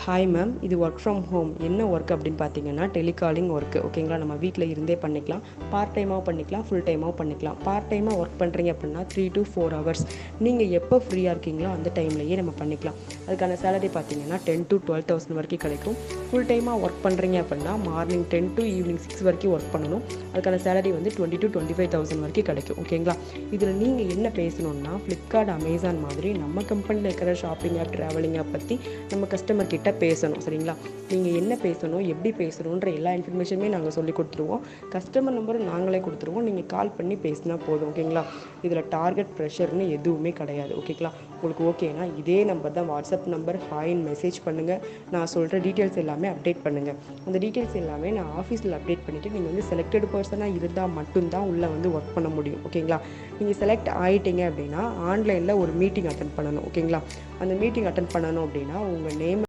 Hi ma'am, இது work from home. என்ன work அப்படின்னு பார்த்தீங்கன்னா டெலிகாலிங் ஒர்க்கு. ஓகேங்களா, நம்ம வீட்டில் இருந்தே பண்ணிக்கலாம். பார்ட் டைமாகவும் பண்ணிக்கலாம், ஃபுல் டைமாகவும் பண்ணிக்கலாம். பார்ட் டைமாக ஒர்க் பண்ணுறீங்க அப்படின்னா 3 to 4 hours நீங்கள் எப்போ ஃப்ரீயாக இருக்கீங்களோ அந்த டைம்லேயே நம்ம பண்ணிக்கலாம். அதுக்கான சேலரி பார்த்தீங்கன்னா 10 to 12,000 வரைக்கும் கிடைக்கும். ஃபுல் டைமாக ஒர்க் பண்ணுறீங்க அப்படின்னா மார்னிங் 10 to ஈவினிங் 6 வரைக்கும் ஒர்க் பண்ணணும். அதுக்கான சேலரி வந்து 20 to 25,000 வரைக்கும் கிடைக்கும். ஓகேங்களா, இதில் நீங்கள் என்ன பேசணுன்னா ஃப்ளிப்கார்ட், அமேசான் மாதிரி நம்ம கம்பெனியில் இருக்கிற ஷாப்பிங் ஆப், ட்ராவலிங் ஆப் பற்றி நம்ம கஸ்டமர் கிட்ட பேசணும். சரிங்களா, நீங்கள் என்ன பேசணும், எப்படி பேசணுன்ற எல்லா இன்ஃபர்மேஷனுமே நாங்கள் சொல்லி கொடுத்துருவோம். கஸ்டமர் நம்பரும் நாங்களே கொடுத்துருவோம். நீங்கள் கால் பண்ணி பேசினா போதும். ஓகேங்களா, இதில் டார்கெட் ப்ரெஷர்னு எதுவுமே கிடையாது. ஓகேங்களா, உங்களுக்கு ஓகேனா இதே நம்பர் தான் வாட்ஸ்அப் நம்பர். ஹாய்ன்னு மெசேஜ் பண்ணுங்கள். நான் சொல்கிற டீட்டெயில்ஸ் எல்லாமே அப்டேட் பண்ணுங்கள். அந்த டீட்டெயில்ஸ் எல்லாமே நான் ஆஃபீஸில் அப்டேட் பண்ணிவிட்டு நீங்கள் வந்து செலக்டட் பர்சனாக இருந்தால் மட்டும்தான் உள்ளே வந்து ஒர்க் பண்ண முடியும். ஓகேங்களா, நீங்கள் செலக்ட் ஆகிட்டீங்க அப்படின்னா ஆன்லைனில் ஒரு மீட்டிங் அட்டென்ட் பண்ணணும். ஓகேங்களா, அந்த மீட்டிங் அட்டென்ட் பண்ணணும் அப்படின்னா உங்கள் நேம்